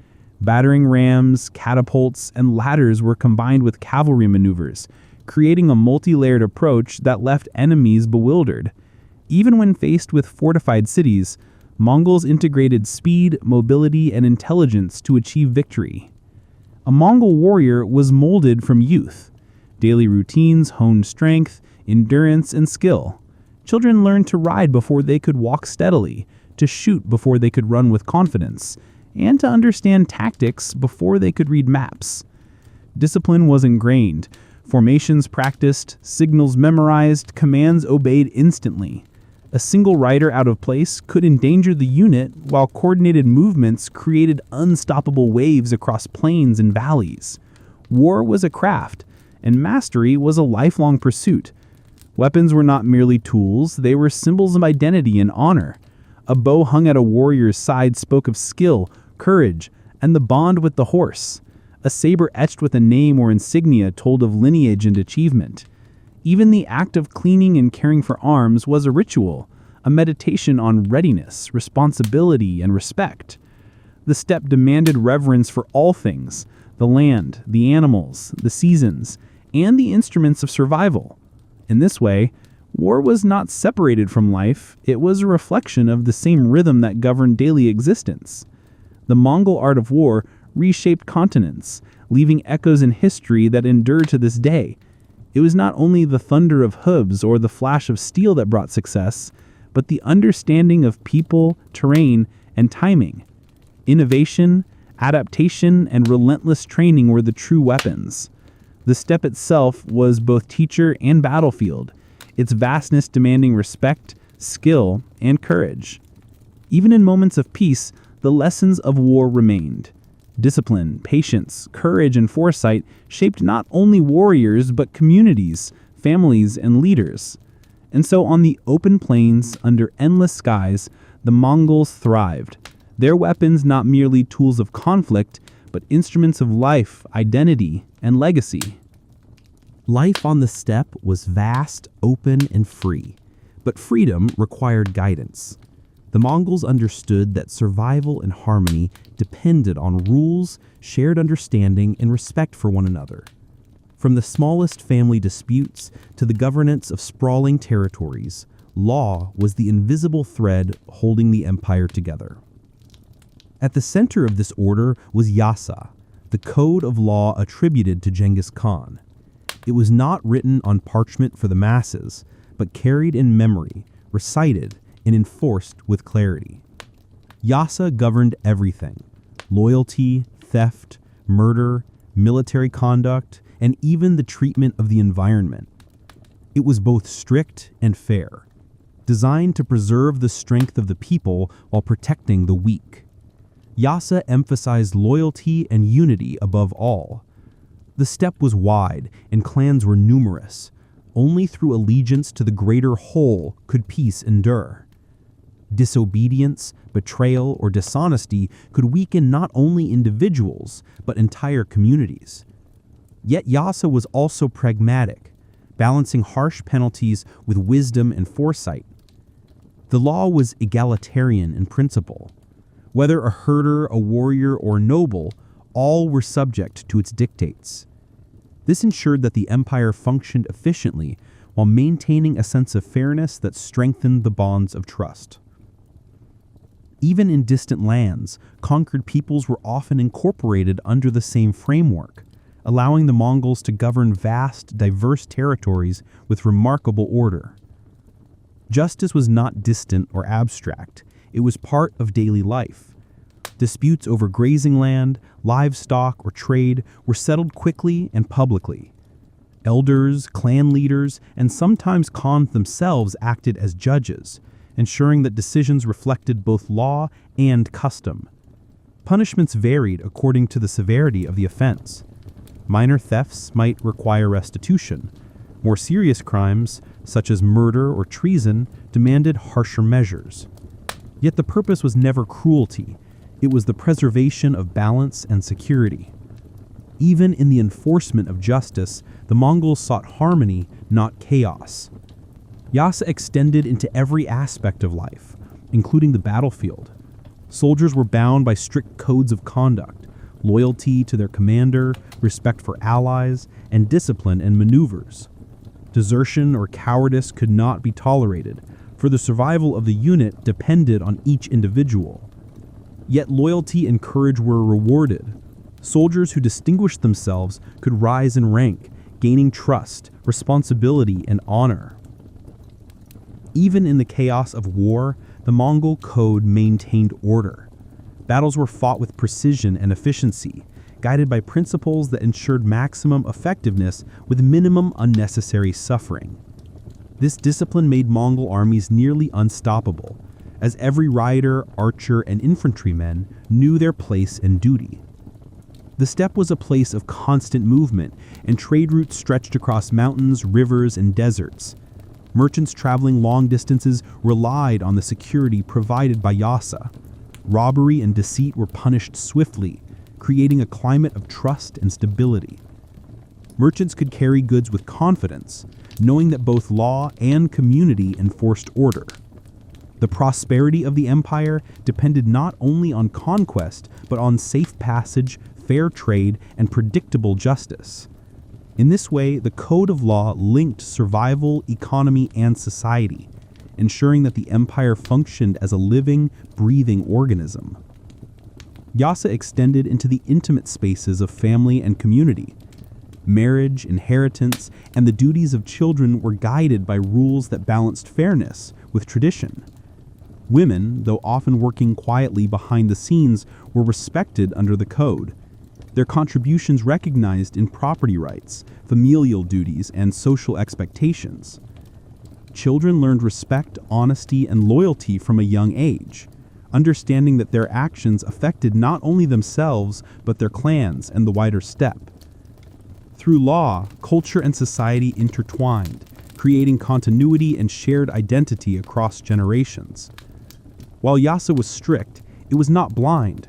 Battering rams, catapults, and ladders were combined with cavalry maneuvers, creating a multi-layered approach that left enemies bewildered. Even when faced with fortified cities, Mongols integrated speed, mobility, and intelligence to achieve victory. A Mongol warrior was molded from youth. Daily routines honed strength, endurance, and skill. Children learned to ride before they could walk steadily, to shoot before they could run with confidence, and to understand tactics before they could read maps. Discipline was ingrained, formations practiced, signals memorized, commands obeyed instantly. A single rider out of place could endanger the unit, while coordinated movements created unstoppable waves across plains and valleys. War was a craft, and mastery was a lifelong pursuit. Weapons were not merely tools, they were symbols of identity and honor. A bow hung at a warrior's side spoke of skill, courage, and the bond with the horse. A saber etched with a name or insignia told of lineage and achievement. Even the act of cleaning and caring for arms was a ritual, a meditation on readiness, responsibility, and respect. The steppe demanded reverence for all things: the land, the animals, the seasons, and the instruments of survival. In this way, war was not separated from life, it was a reflection of the same rhythm that governed daily existence. The Mongol art of war reshaped continents, leaving echoes in history that endure to this day. It was not only the thunder of hooves or the flash of steel that brought success, but the understanding of people, terrain, and timing. Innovation, adaptation, and relentless training were the true weapons. The steppe itself was both teacher and battlefield, its vastness demanding respect, skill, and courage. Even in moments of peace, the lessons of war remained. Discipline, patience, courage, and foresight shaped not only warriors, but communities, families, and leaders. And so on the open plains, under endless skies, the Mongols thrived. Their weapons not merely tools of conflict, but instruments of life, identity, and legacy. Life on the steppe was vast, open, and free, but freedom required guidance. The Mongols understood that survival and harmony depended on rules, shared understanding, and respect for one another. From the smallest family disputes to the governance of sprawling territories, law was the invisible thread holding the empire together. At the center of this order was Yasa, the code of law attributed to Genghis Khan. It was not written on parchment for the masses, but carried in memory, recited, and enforced with clarity. Yasa governed everything: loyalty, theft, murder, military conduct, and even the treatment of the environment. It was both strict and fair, designed to preserve the strength of the people while protecting the weak. Yasa emphasized loyalty and unity above all. The steppe was wide and clans were numerous. Only through allegiance to the greater whole could peace endure. Disobedience, betrayal, or dishonesty could weaken not only individuals, but entire communities. Yet Yasa was also pragmatic, balancing harsh penalties with wisdom and foresight. The law was egalitarian in principle. Whether a herder, a warrior, or noble, all were subject to its dictates. This ensured that the empire functioned efficiently while maintaining a sense of fairness that strengthened the bonds of trust. Even in distant lands, conquered peoples were often incorporated under the same framework, allowing the Mongols to govern vast, diverse territories with remarkable order. Justice was not distant or abstract. It was part of daily life. Disputes over grazing land, livestock, or trade were settled quickly and publicly. Elders, clan leaders, and sometimes khans themselves acted as judges, ensuring that decisions reflected both law and custom. Punishments varied according to the severity of the offense. Minor thefts might require restitution. More serious crimes, such as murder or treason, demanded harsher measures. Yet the purpose was never cruelty. It was the preservation of balance and security. Even in the enforcement of justice, the Mongols sought harmony, not chaos. Yasa extended into every aspect of life, including the battlefield. Soldiers were bound by strict codes of conduct, loyalty to their commander, respect for allies, and discipline and maneuvers. Desertion or cowardice could not be tolerated, for the survival of the unit depended on each individual. Yet loyalty and courage were rewarded. Soldiers who distinguished themselves could rise in rank, gaining trust, responsibility, and honor. Even in the chaos of war, the Mongol code maintained order. Battles were fought with precision and efficiency, guided by principles that ensured maximum effectiveness with minimum unnecessary suffering. This discipline made Mongol armies nearly unstoppable, as every rider, archer, and infantryman knew their place and duty. The steppe was a place of constant movement, and trade routes stretched across mountains, rivers, and deserts. Merchants traveling long distances relied on the security provided by Yasa. Robbery and deceit were punished swiftly, creating a climate of trust and stability. Merchants could carry goods with confidence, knowing that both law and community enforced order. The prosperity of the empire depended not only on conquest, but on safe passage, fair trade, and predictable justice. In this way, the code of law linked survival, economy, and society, ensuring that the empire functioned as a living, breathing organism. Yasa extended into the intimate spaces of family and community. Marriage, inheritance, and the duties of children were guided by rules that balanced fairness with tradition. Women, though often working quietly behind the scenes, were respected under the code. Their contributions recognized in property rights, familial duties, and social expectations. Children learned respect, honesty, and loyalty from a young age, understanding that their actions affected not only themselves, but their clans and the wider steppe. Through law, culture and society intertwined, creating continuity and shared identity across generations. While Yasa was strict, it was not blind.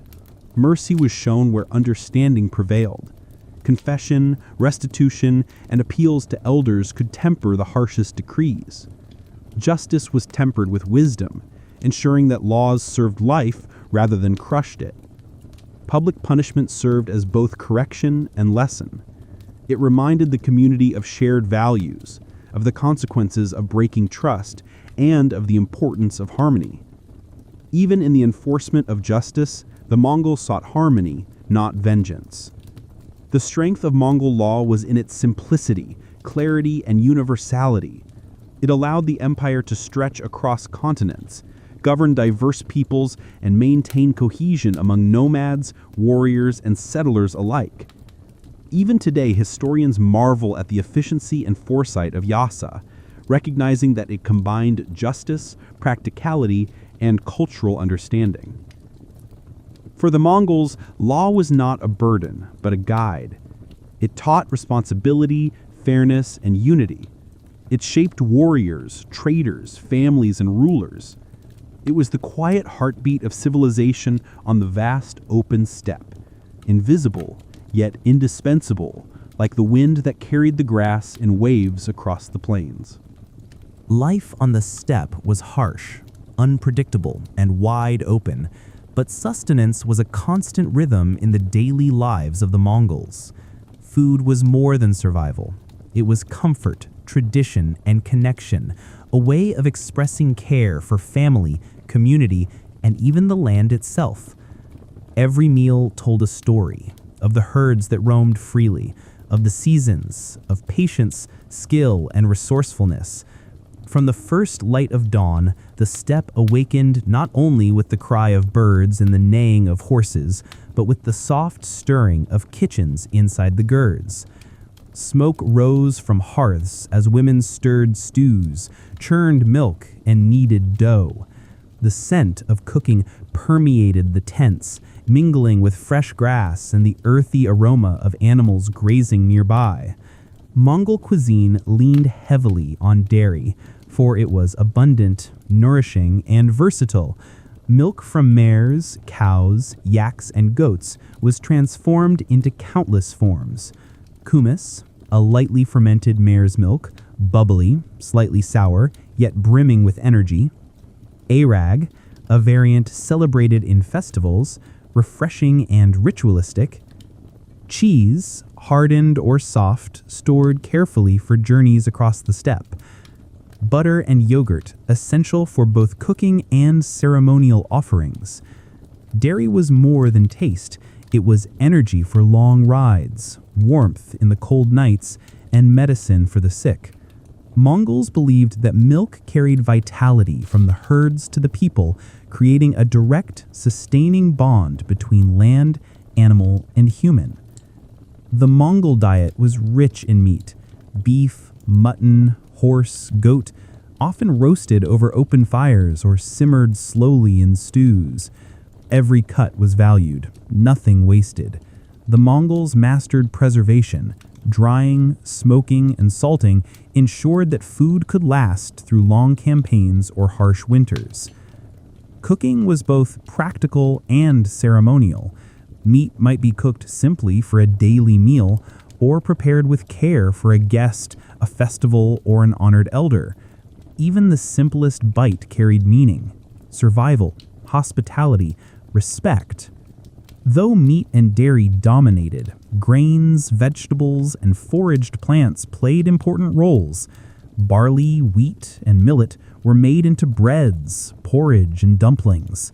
Mercy was shown where understanding prevailed. Confession, restitution, and appeals to elders could temper the harshest decrees. Justice was tempered with wisdom, ensuring that laws served life rather than crushed it. Public punishment served as both correction and lesson. It reminded the community of shared values, of the consequences of breaking trust, and of the importance of harmony. Even in the enforcement of justice, the Mongols sought harmony, not vengeance. The strength of Mongol law was in its simplicity, clarity, and universality. It allowed the empire to stretch across continents, govern diverse peoples, and maintain cohesion among nomads, warriors, and settlers alike. Even today, historians marvel at the efficiency and foresight of Yasa, recognizing that it combined justice, practicality, and cultural understanding. For the Mongols, law was not a burden, but a guide. It taught responsibility, fairness, and unity. It shaped warriors, traders, families, and rulers. It was the quiet heartbeat of civilization on the vast open steppe, invisible, yet indispensable, like the wind that carried the grass in waves across the plains. Life on the steppe was harsh, unpredictable, and wide open, but sustenance was a constant rhythm in the daily lives of the Mongols. Food was more than survival. It was comfort, tradition, and connection, a way of expressing care for family, community, and even the land itself. Every meal told a story of the herds that roamed freely, of the seasons, of patience, skill, and resourcefulness. From the first light of dawn, the steppe awakened not only with the cry of birds and the neighing of horses, but with the soft stirring of kitchens inside the girds. Smoke rose from hearths as women stirred stews, churned milk, and kneaded dough. The scent of cooking permeated the tents, mingling with fresh grass and the earthy aroma of animals grazing nearby. Mongol cuisine leaned heavily on dairy, for it was abundant, nourishing, and versatile. Milk from mares, cows, yaks, and goats was transformed into countless forms. Kumis, a lightly fermented mare's milk, bubbly, slightly sour, yet brimming with energy. Arag, a variant celebrated in festivals, refreshing and ritualistic. Cheese, hardened or soft, stored carefully for journeys across the steppe. Butter and yogurt, essential for both cooking and ceremonial offerings. Dairy was more than taste. It was energy for long rides, warmth in the cold nights, and medicine for the sick. Mongols believed that milk carried vitality from the herds to the people, creating a direct, sustaining bond between land, animal, and human. The Mongol diet was rich in meat: beef, mutton, horse, goat, often roasted over open fires or simmered slowly in stews. Every cut was valued, nothing wasted. The Mongols mastered preservation. Drying, smoking, and salting ensured that food could last through long campaigns or harsh winters. Cooking was both practical and ceremonial. Meat might be cooked simply for a daily meal, or prepared with care for a guest, a festival, or an honored elder. Even the simplest bite carried meaning: survival, hospitality, respect. Though meat and dairy dominated, grains, vegetables, and foraged plants played important roles. Barley, wheat, and millet were made into breads, porridge, and dumplings.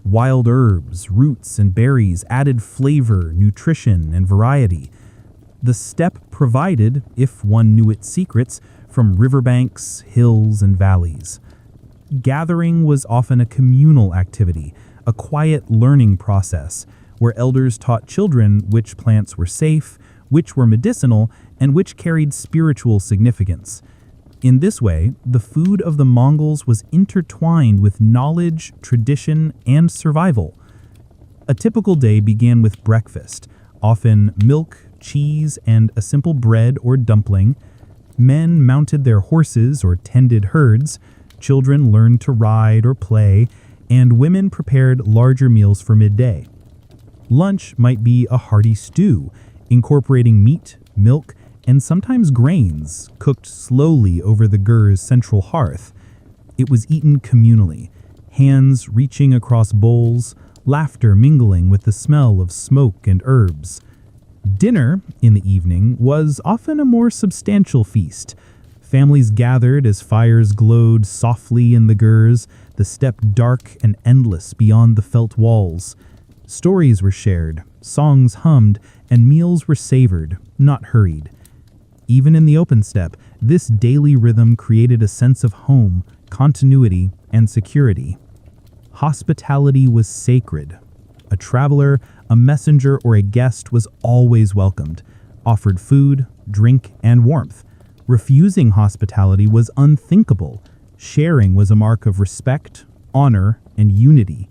Wild herbs, roots, and berries added flavor, nutrition, and variety. The steppe provided, if one knew its secrets, from riverbanks, hills, and valleys. Gathering was often a communal activity, a quiet learning process, where elders taught children which plants were safe, which were medicinal, and which carried spiritual significance. In this way, the food of the Mongols was intertwined with knowledge, tradition, and survival. A typical day began with breakfast, often milk, cheese, and a simple bread or dumpling. Men mounted their horses or tended herds, children learned to ride or play, and women prepared larger meals for midday. Lunch might be a hearty stew, incorporating meat, milk, and sometimes grains, cooked slowly over the gur's central hearth. It was eaten communally, hands reaching across bowls, laughter mingling with the smell of smoke and herbs. Dinner, in the evening, was often a more substantial feast. Families gathered as fires glowed softly in the gurs, the steppe dark and endless beyond the felt walls. Stories were shared, songs hummed, and meals were savored, not hurried. Even in the open steppe, this daily rhythm created a sense of home, continuity, and security. Hospitality was sacred. A traveler, a messenger, or a guest was always welcomed, offered food, drink, and warmth. Refusing hospitality was unthinkable. Sharing was a mark of respect, honor, and unity.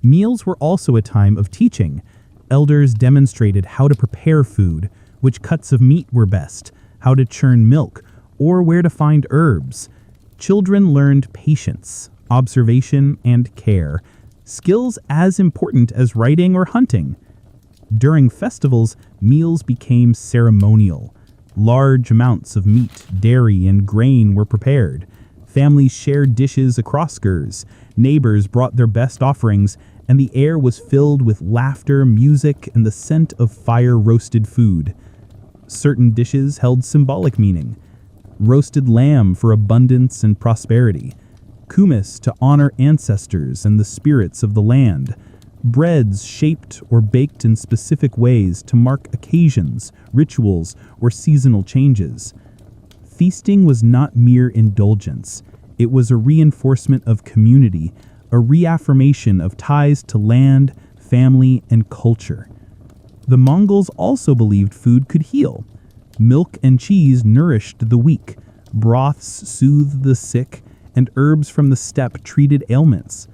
Meals were also a time of teaching. Elders demonstrated how to prepare food, which cuts of meat were best, how to churn milk, or where to find herbs. Children learned patience, observation, and care, skills as important as writing or hunting. During festivals, meals became ceremonial. Large amounts of meat, dairy, and grain were prepared. Families shared dishes across gurs. Neighbors brought their best offerings, and the air was filled with laughter, music, and the scent of fire-roasted food. Certain dishes held symbolic meaning. Roasted lamb for abundance and prosperity. Kumis to honor ancestors and the spirits of the land. Breads shaped or baked in specific ways to mark occasions, rituals, or seasonal changes. Feasting was not mere indulgence. It was a reinforcement of community, a reaffirmation of ties to land, family, and culture. The Mongols also believed food could heal. Milk and cheese nourished the weak, broths soothed the sick, and herbs from the steppe treated ailments.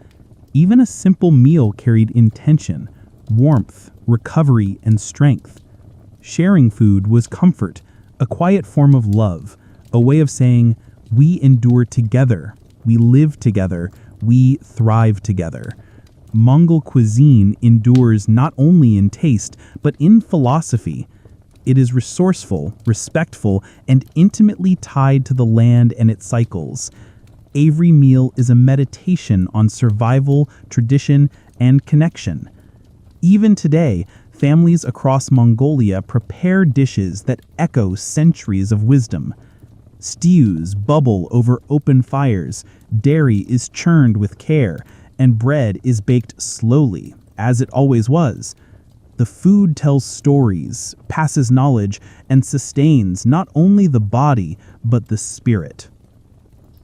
Even a simple meal carried intention, warmth, recovery, and strength. Sharing food was comfort, a quiet form of love, a way of saying, we endure together, we live together, we thrive together. Mongol cuisine endures not only in taste, but in philosophy. It is resourceful, respectful, and intimately tied to the land and its cycles. Every meal is a meditation on survival, tradition, and connection. Even today, families across Mongolia prepare dishes that echo centuries of wisdom. Stews bubble over open fires, dairy is churned with care, and bread is baked slowly, as it always was. The food tells stories, passes knowledge, and sustains not only the body, but the spirit.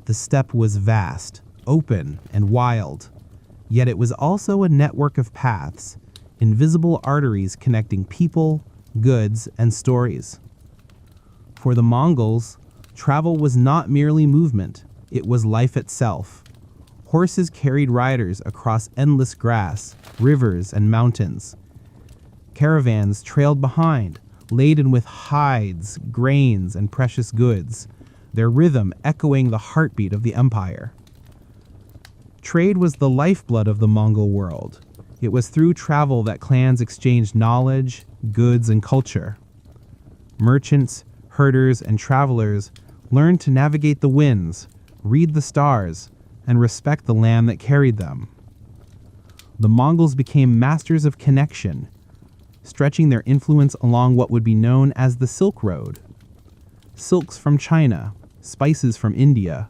The steppe was vast, open, and wild, yet it was also a network of paths, invisible arteries connecting people, goods, and stories. For the Mongols, travel was not merely movement, it was life itself. Horses carried riders across endless grass, rivers, and mountains. Caravans trailed behind, laden with hides, grains, and precious goods, their rhythm echoing the heartbeat of the empire. Trade was the lifeblood of the Mongol world. It was through travel that clans exchanged knowledge, goods, and culture. Merchants, herders, and travelers learned to navigate the winds, read the stars, and respect the land that carried them. The Mongols became masters of connection, stretching their influence along what would be known as the Silk Road. Silks from China, spices from India,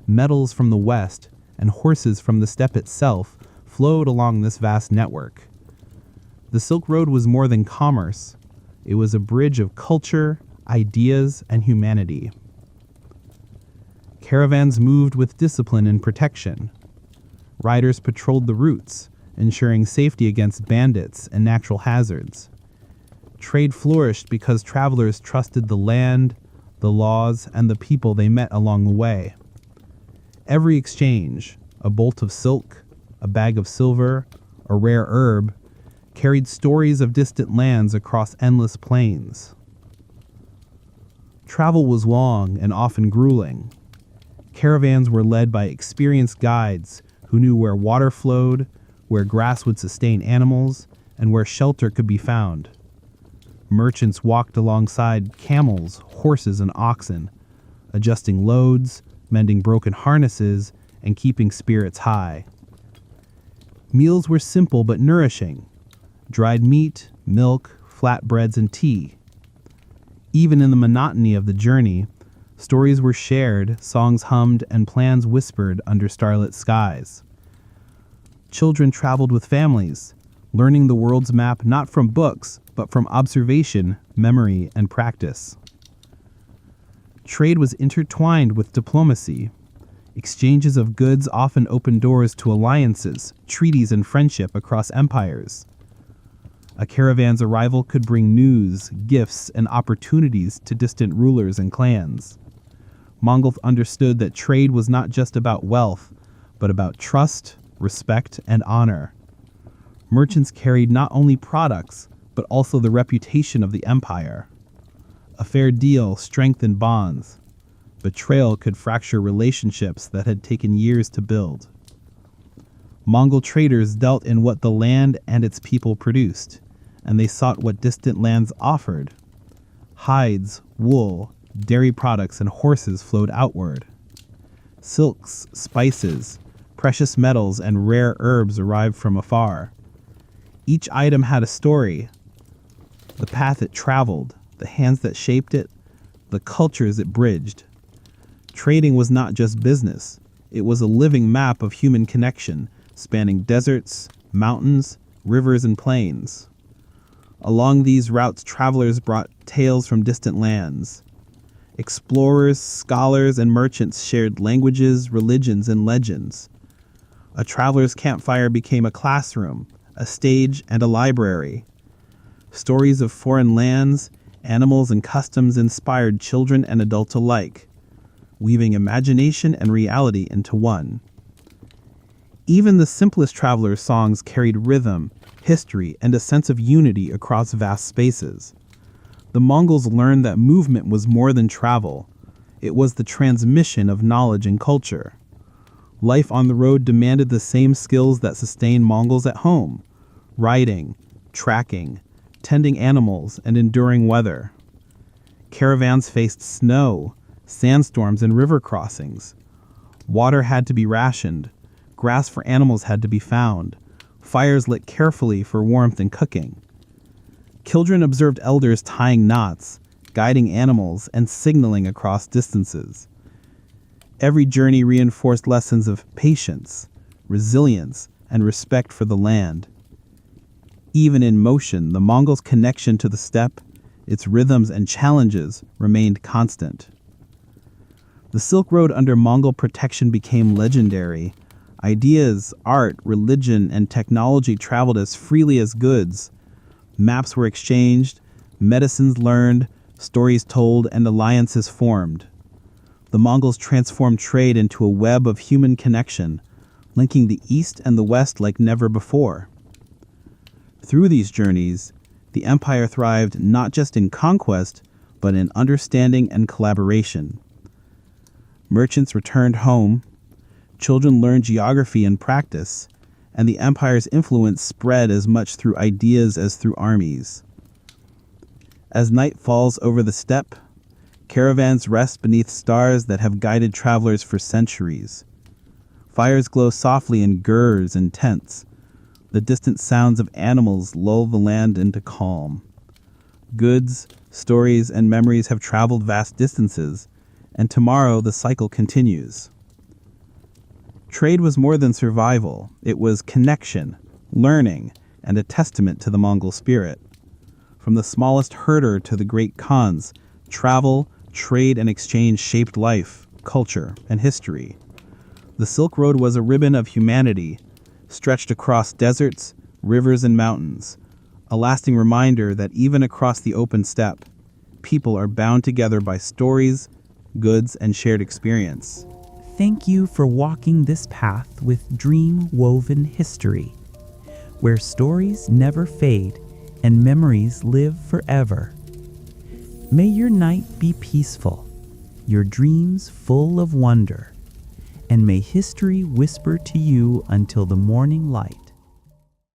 metals from the West, and horses from the steppe itself flowed along this vast network. The Silk Road was more than commerce. It was a bridge of culture, ideas, and humanity. Caravans moved with discipline and protection. Riders patrolled the routes, ensuring safety against bandits and natural hazards. Trade flourished because travelers trusted the land, the laws, and the people they met along the way. Every exchange, a bolt of silk, a bag of silver, a rare herb, carried stories of distant lands across endless plains. Travel was long and often grueling. Caravans were led by experienced guides who knew where water flowed, where grass would sustain animals, and where shelter could be found. Merchants walked alongside camels, horses, and oxen, adjusting loads, mending broken harnesses, and keeping spirits high. Meals were simple but nourishing: dried meat, milk, flatbreads, and tea. Even in the monotony of the journey, stories were shared, songs hummed, and plans whispered under starlit skies. Children traveled with families, learning the world's map not from books, but from observation, memory, and practice. Trade was intertwined with diplomacy. Exchanges of goods often opened doors to alliances, treaties, and friendship across empires. A caravan's arrival could bring news, gifts, and opportunities to distant rulers and clans. Mongols understood that trade was not just about wealth, but about trust, respect, and honor. Merchants carried not only products, but also the reputation of the empire. A fair deal strengthened bonds. Betrayal could fracture relationships that had taken years to build. Mongol traders dealt in what the land and its people produced, and they sought what distant lands offered. Hides, wool, dairy products, and horses flowed outward. Silks, spices, precious metals, and rare herbs arrived from afar. Each item had a story: the path it traveled, the hands that shaped it, the cultures it bridged. Trading was not just business. It was a living map of human connection, spanning deserts, mountains, rivers, and plains. Along these routes, travelers brought tales from distant lands. Explorers, scholars, and merchants shared languages, religions, and legends. A traveler's campfire became a classroom, a stage, and a library. Stories of foreign lands, animals, and customs inspired children and adults alike, weaving imagination and reality into one. Even the simplest traveler's songs carried rhythm, history, and a sense of unity across vast spaces. The Mongols learned that movement was more than travel. It was the transmission of knowledge and culture. Life on the road demanded the same skills that sustained Mongols at home: riding, tracking, tending animals, and enduring weather. Caravans faced snow, sandstorms, and river crossings. Water had to be rationed. Grass for animals had to be found. Fires lit carefully for warmth and cooking. Children observed elders tying knots, guiding animals, and signaling across distances. Every journey reinforced lessons of patience, resilience, and respect for the land. Even in motion, the Mongols' connection to the steppe, its rhythms and challenges, remained constant. The Silk Road under Mongol protection became legendary. Ideas, art, religion, and technology traveled as freely as goods. Maps were exchanged, medicines learned, stories told, and alliances formed. The Mongols transformed trade into a web of human connection, linking the East and the West like never before. Through these journeys, the empire thrived not just in conquest, but in understanding and collaboration. Merchants returned home, children learned geography and practice, and the empire's influence spread as much through ideas as through armies. As night falls over the steppe, caravans rest beneath stars that have guided travelers for centuries. Fires glow softly in gurs and tents. The distant sounds of animals lull the land into calm. Goods, stories, and memories have traveled vast distances, and tomorrow the cycle continues. Trade was more than survival. It was connection, learning, and a testament to the Mongol spirit. From the smallest herder to the great Khans, travel, trade, and exchange shaped life. culture, and history. The Silk Road was a ribbon of humanity, stretched across deserts, rivers, and mountains, a lasting reminder that even across the open steppe, people are bound together by stories, goods, and shared experience. Thank you for walking this path with dream-woven history, where stories never fade and memories live forever. May your night be peaceful, your dreams full of wonder, and may history whisper to you until the morning light.